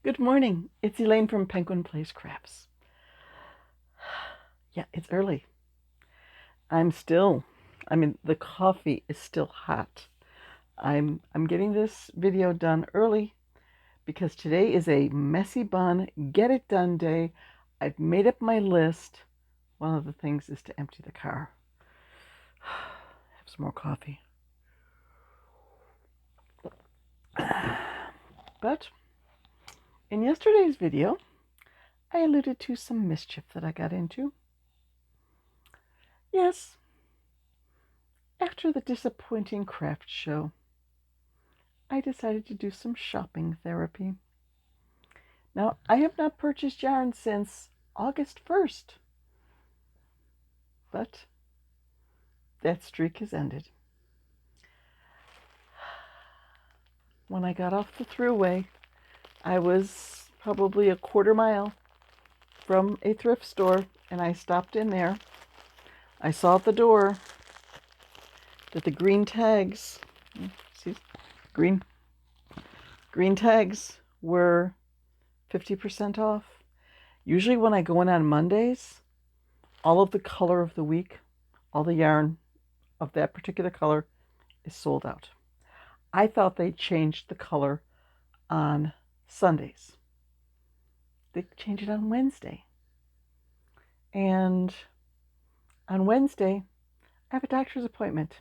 Good morning. It's Elaine from Penguin Place Crafts. Yeah, it's early. The coffee is still hot. I'm getting this video done early because today is a messy bun, get it done day. I've made up my list. One of the things is to empty the car. Have some more coffee. But in yesterday's video, I alluded to some mischief that I got into. Yes, after the disappointing craft show, I decided to do some shopping therapy. Now, I have not purchased yarn since August 1st, but that streak has ended. When I got off the thruway, I was probably a quarter mile from a thrift store, and I stopped in there. I saw at the door that the green tags, see, green tags were 50% off. Usually when I go in on Mondays, all of the color of the week, all the yarn of that particular color is sold out. I thought they changed the color on Sundays. They changed it on Wednesday. And on Wednesday, I have a doctor's appointment,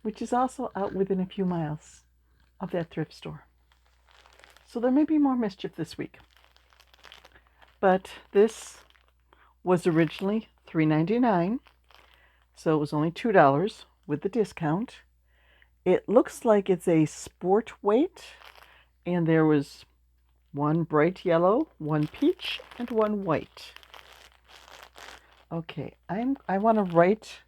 which is also out within a few miles of that thrift store. So there may be more mischief this week. But this was originally $3.99, so it was only $2 with the discount. It looks like it's a sport weight, and there was one bright yellow, one peach, and one white. Okay, I want to write.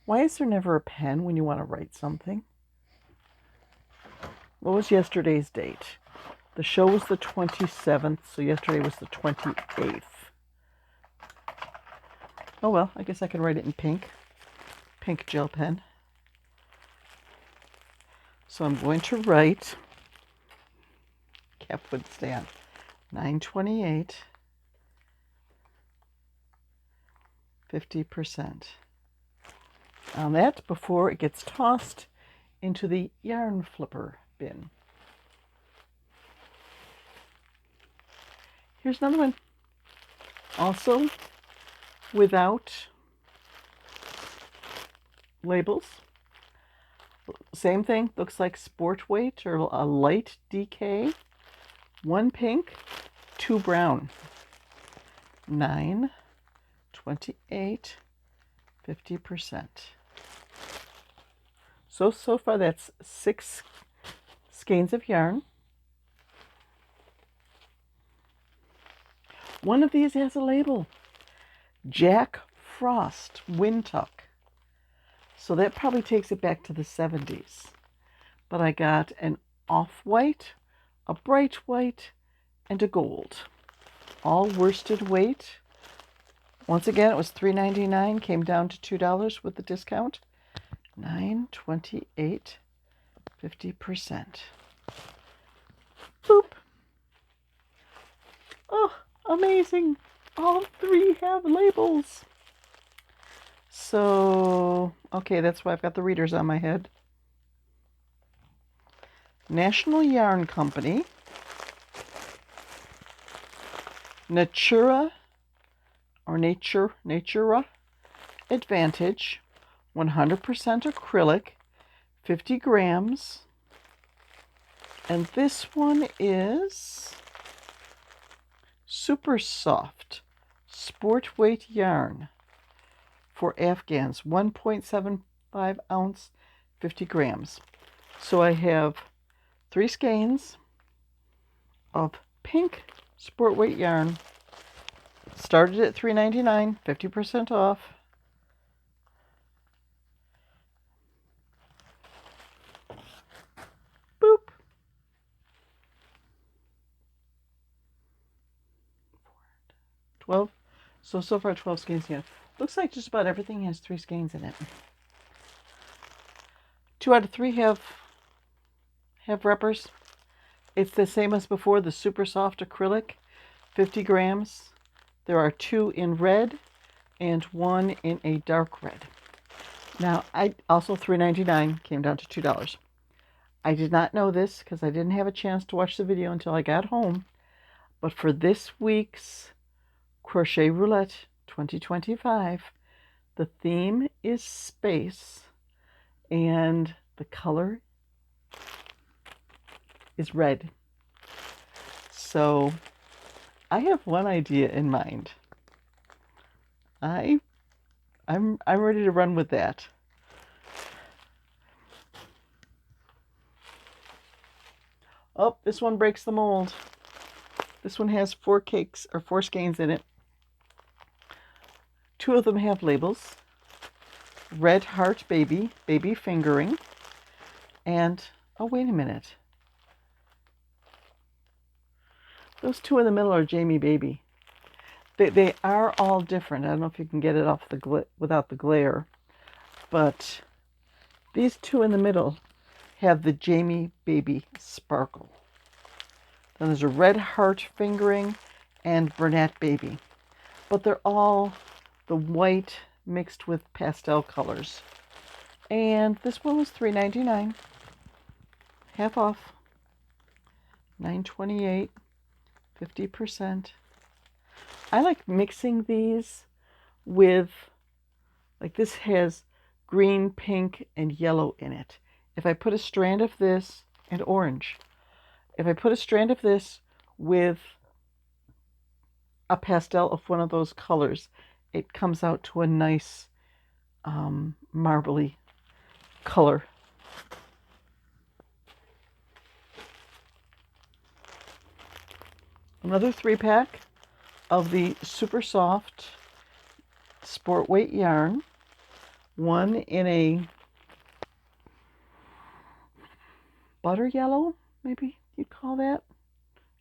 Why is there never a pen when you want to write something? What was yesterday's date? The show was the 27th, so yesterday was the 28th. Oh well, I guess I can write it in pink gel pen. So I'm going to write, cap would stay on, 9/28, 50% on that before it gets tossed into the yarn flipper bin. Here's another one, also without labels. Same thing, looks like sport weight or a light DK. One pink, two brown. 9/28, 50%. So far that's 6 skeins of yarn. One of these has a label, Jack Frost Wind Tuck. So that probably takes it back to the 70s. But I got an off-white, a bright white, and a gold. All worsted weight. Once again, it was $3.99, came down to $2 with the discount. 9/28, 50%. Boop. Oh, amazing. All 3 have labels. So, okay, that's why I've got the readers on my head. National Yarn Company, Natura Advantage, 100% acrylic, 50 grams. And this one is super soft sport weight yarn for Afghans, 1.75 ounce, 50 grams. So I have 3 skeins of pink sport weight yarn. Started at $3.99, 50% off. Boop. 12. So far 12 skeins here. Looks like just about everything has 3 skeins in it. 2 out of 3 have reppers. It's the same as before, the super soft acrylic, 50 grams. There are 2 in red and 1 in a dark red. Now, I also $3.99 came down to $2. I did not know this because I didn't have a chance to watch the video until I got home. But for this week's Crochet Roulette 2025, the theme is space and the color is red. So I have one idea in mind. I'm ready to run with that. Oh, this one breaks the mold. This one has 4 skeins in it. 2 of them have labels. Red Heart Baby, Baby Fingering, and, oh, wait a minute. Those 2 in the middle are Jamie Baby. They are all different. I don't know if you can get it off without the glare, but these 2 in the middle have the Jamie Baby sparkle. Then there's a Red Heart Fingering and Bernat Baby, but they're all the white mixed with pastel colors. And this one was $3.99, half off, $9.28, 50%. I like mixing these with, like this has green, pink, and yellow in it. If I put a strand of this, and orange, if I put a strand of this with a pastel of one of those colors, it comes out to a nice marbly color. Another 3-pack of the super soft sport weight yarn. One in a butter yellow, maybe you'd call that.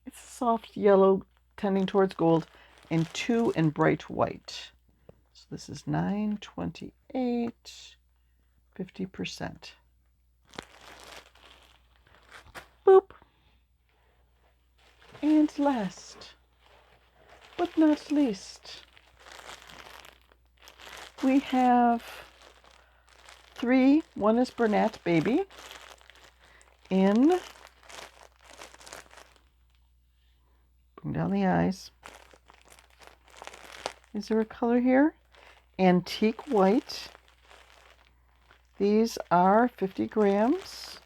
It's a soft yellow tending towards gold, and 2 in bright white. So this is $9.28, 50%. Boop. And last but not least, we have 3. One is Bernat Baby in, bring down the eyes. Is there a color here? Antique White. These are 50 grams.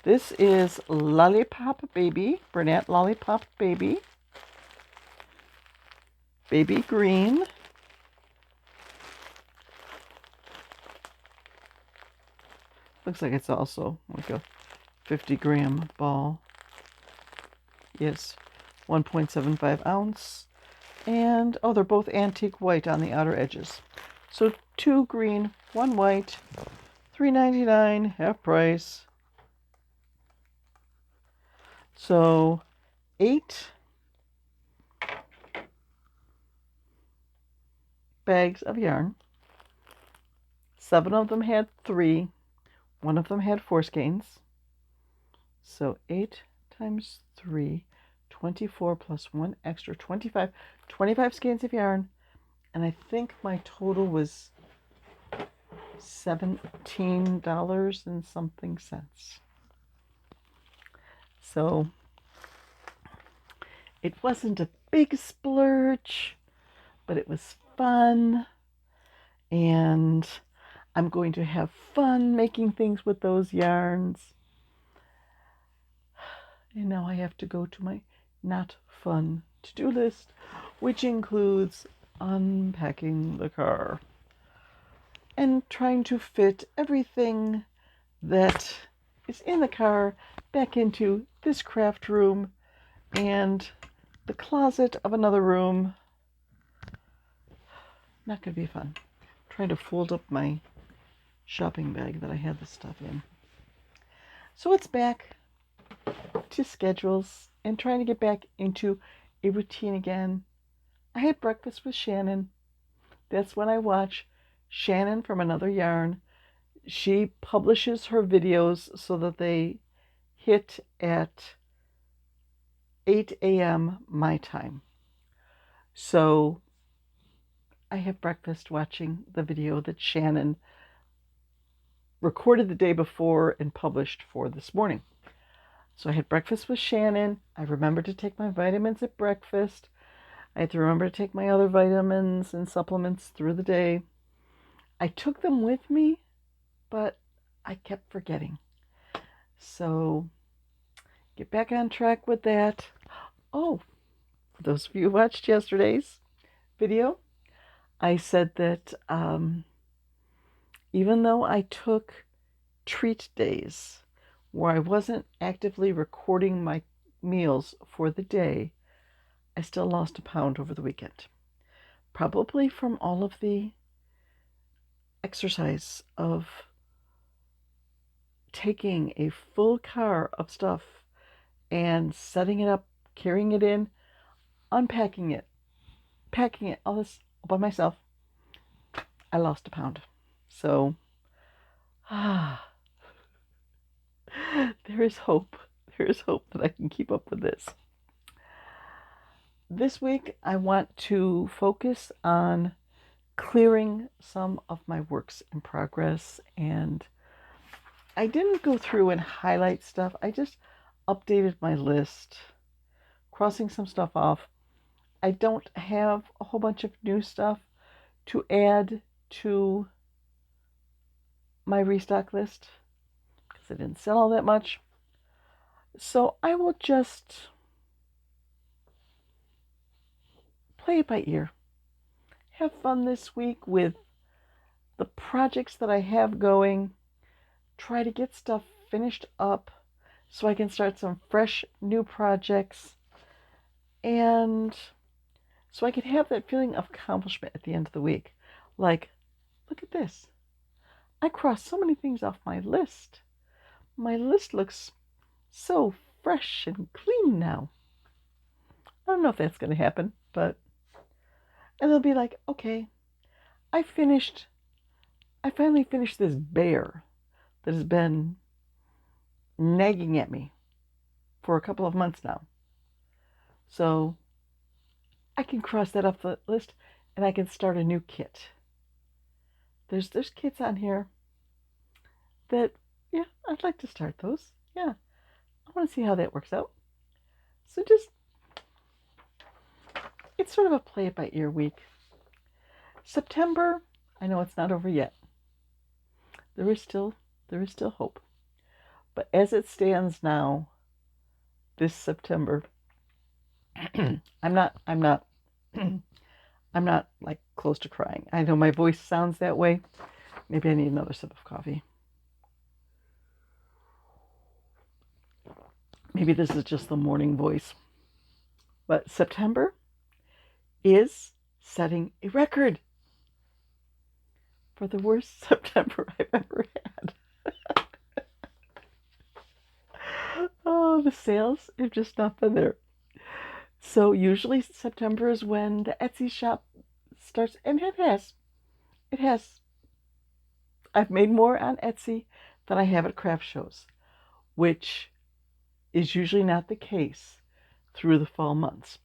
This is Lollipop Baby, Bernat Lollipop Baby. Baby Green. Looks like it's also like a 50-gram ball. Yes, 1.75 ounce. And, oh, they're both antique white on the outer edges. So 2 green, 1 white, $3.99, half price. So 8 bags of yarn. 7 of them had 3. 1 of them had 4 skeins. So 8 times 3, 24 plus 1 extra, 25 skeins of yarn. And I think my total was $17 and something cents. So it wasn't a big splurge, but it was fun. And I'm going to have fun making things with those yarns. And now I have to go to my not fun to-do list, which includes unpacking the car and trying to fit everything that is in the car back into this craft room and the closet of another room. Not going to be fun. Trying to fold up my shopping bag that I had this stuff in. So it's back to schedules and trying to get back into a routine again. I had breakfast with Shannon. That's when I watch Shannon from Another Yarn. She publishes her videos so that they hit at 8 a.m. my time. So I have breakfast watching the video that Shannon recorded the day before and published for this morning. So I had breakfast with Shannon. I remembered to take my vitamins at breakfast. I had to remember to take my other vitamins and supplements through the day. I took them with me, but I kept forgetting. So get back on track with that. Oh, for those of you who watched yesterday's video, I said that even though I took treat days where I wasn't actively recording my meals for the day, I still lost a pound over the weekend. Probably from all of the exercise of taking a full car of stuff and setting it up, carrying it in, unpacking it, packing it, all this by myself. I lost a pound. So, there is hope. There is hope that I can keep up with this. This week, I want to focus on clearing some of my works in progress, and I didn't go through and highlight stuff. I just updated my list, crossing some stuff off. I don't have a whole bunch of new stuff to add to my restock list because I didn't sell all that much. So I will just play it by ear. Have fun this week with the projects that I have going. Try to get stuff finished up so I can start some fresh new projects, and so I can have that feeling of accomplishment at the end of the week. Like, look at this. I crossed so many things off my list. My list looks so fresh and clean now. I don't know if that's going to happen, but it'll be like, okay, I finally finished this bear that has been nagging at me for a couple of months now. So I can cross that off the list and I can start a new kit. There's kits on here that, yeah, I'd like to start those. Yeah, I want to see how that works out. So it's sort of a play it by ear week. September, I know it's not over yet. There is still hope. But as it stands now, this September, I'm not like close to crying. I know my voice sounds that way. Maybe I need another sip of coffee. Maybe this is just the morning voice. But September is setting a record for the worst September I've ever had. Oh, the sales have just not been there. So usually September is when the Etsy shop starts, and it has. I've made more on Etsy than I have at craft shows, which is usually not the case through the fall months.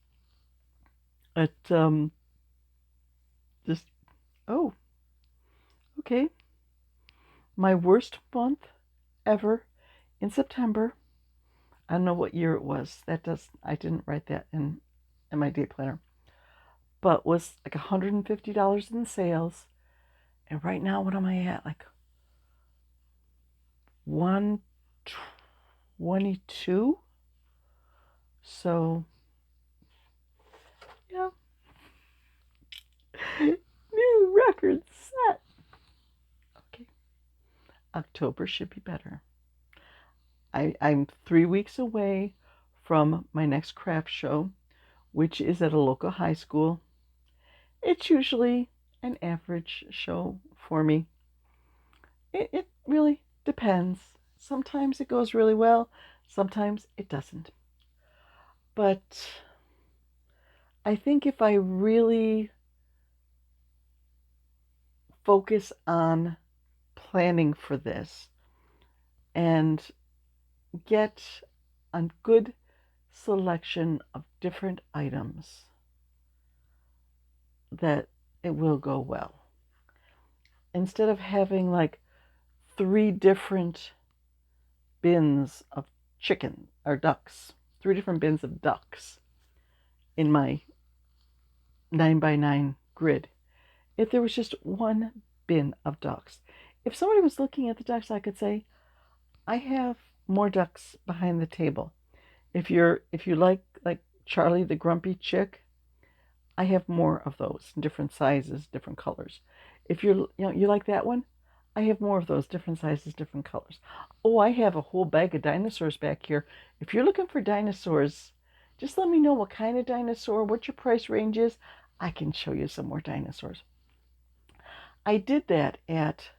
Okay. My worst month ever in September. I don't know what year it was. I didn't write that in my day planner. But was like $150 in sales. And right now, what am I at? Like 122? So, yeah. New record set. Okay. October should be better. I'm 3 weeks away from my next craft show, which is at a local high school. It's usually an average show for me. It really depends. Sometimes it goes really well, sometimes it doesn't. But I think if I really focus on planning for this and get a good selection of different items that it will go well. Instead of having like 3 different bins of chicken or ducks, 3 different bins of ducks in my 9x9 grid, if there was just 1 bin of ducks. If somebody was looking at the ducks, I could say, I have more ducks behind the table. If you like Charlie the grumpy chick, I have more of those in different sizes, different colors. If you like that one, I have more of those, different sizes, different colors. Oh, I have a whole bag of dinosaurs back here. If you're looking for dinosaurs, just let me know what kind of dinosaur, what your price range is. I can show you some more dinosaurs. I did that at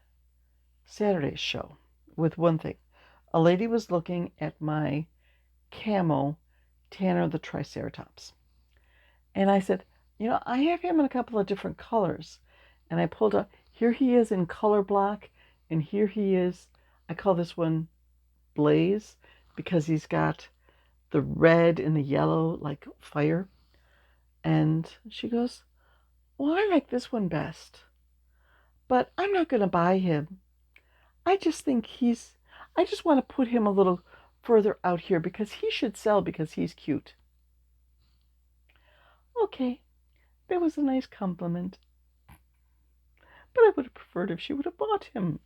Saturday's show with one thing. A lady was looking at my camo Tanner the Triceratops. And I said, I have him in a couple of different colors. And I pulled up, here he is in color block, and here he is, I call this one Blaze, because he's got the red and the yellow like fire. And she goes, well, I like this one best, but I'm not going to buy him. I just want to put him a little further out here because he should sell because he's cute. Okay, that was a nice compliment, but I would have preferred if she would have bought him.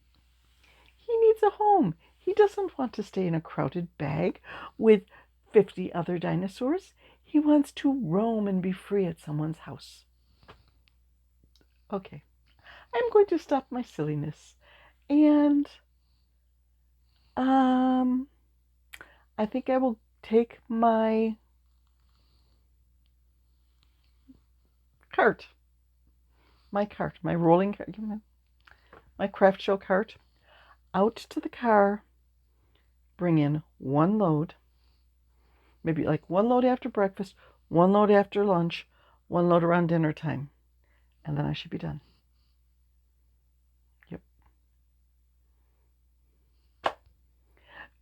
He needs a home. He doesn't want to stay in a crowded bag with 50 other dinosaurs. He wants to roam and be free at someone's house. Okay, I'm going to stop my silliness. And I think I will take my cart, my rolling cart, my craft show cart, out to the car, bring in 1 load, maybe like 1 load after breakfast, 1 load after lunch, 1 load around dinner time, and then I should be done. Yep. You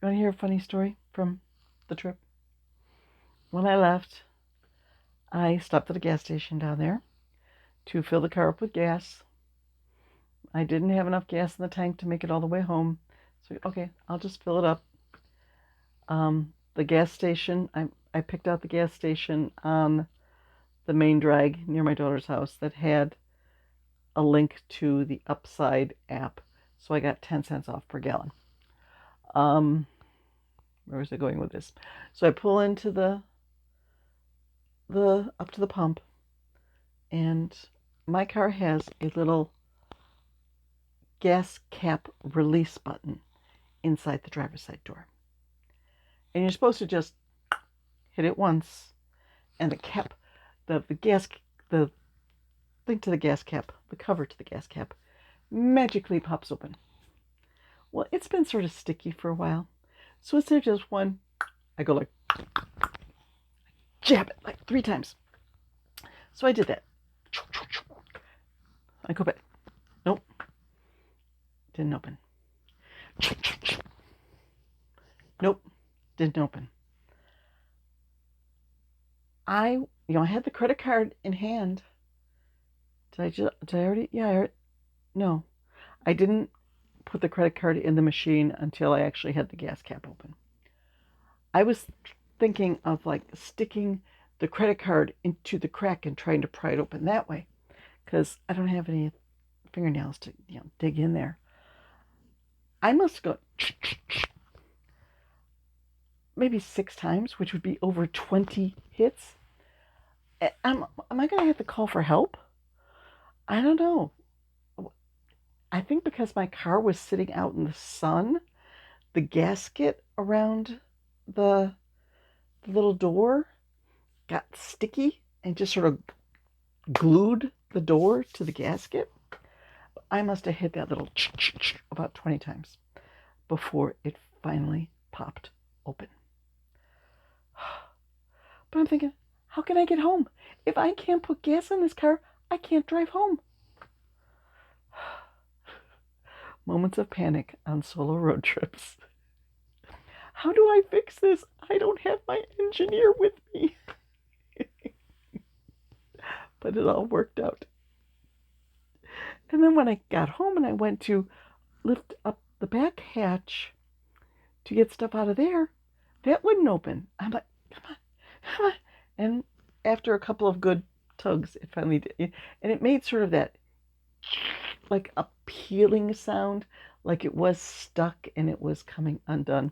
want to hear a funny story from the trip? When I left, I stopped at a gas station down there to fill the car up with gas. I didn't have enough gas in the tank to make it all the way home. So, okay, I'll just fill it up. The gas station, I picked out the gas station on the main drag near my daughter's house that had a link to the Upside app. So I got 10 cents off per gallon. Where was I going with this? So I pull into the up to the pump, and my car has a little gas cap release button inside the driver's side door. And you're supposed to just hit it once, and the cap, the link to the gas cap, the cover to the gas cap, magically pops open. Well, it's been sort of sticky for a while, so instead of just one, I go like, jab it like 3 times. So I did that. I go back. Nope. Didn't open. Nope. Didn't open. I had the credit card in hand. Did I already? Yeah, no. I didn't put the credit card in the machine until I actually had the gas cap open. I was thinking of like sticking the credit card into the crack and trying to pry it open that way, because I don't have any fingernails to dig in there. I must go maybe 6 times, which would be over 20 hits. Am I going to have to call for help? I don't know. I think because my car was sitting out in the sun, the gasket around the little door got sticky and just sort of glued the door to the gasket. I must have hit that little about 20 times before it finally popped open. But I'm thinking, how can I get home? If I can't put gas in this car, I can't drive home. Moments of panic on solo road trips. How do I fix this? I I don't have my engineer with me. But it all worked out. And then when I got home and I went to lift up the back hatch to get stuff out of there, that wouldn't open. I'm like, come on, come on. And after a couple of good tugs, it finally did. And it made sort of that like a peeling sound, like it was stuck and it was coming undone.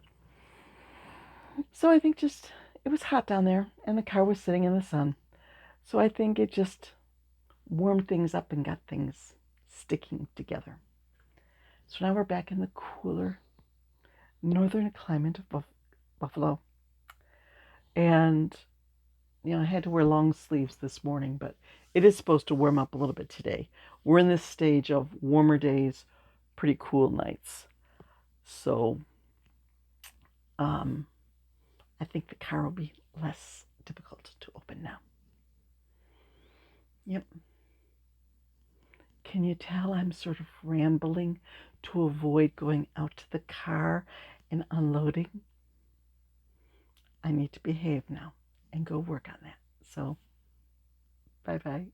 So I think just, it was hot down there and the car was sitting in the sun. So I think it just warmed things up and got things sticking together. So now we're back in the cooler northern climate of Buffalo. And, I had to wear long sleeves this morning, but it is supposed to warm up a little bit today. We're in this stage of warmer days, pretty cool nights. So I think the car will be less difficult to open now. Yep. Can you tell I'm sort of rambling to avoid going out to the car and unloading? I need to behave now and go work on that. So, bye-bye.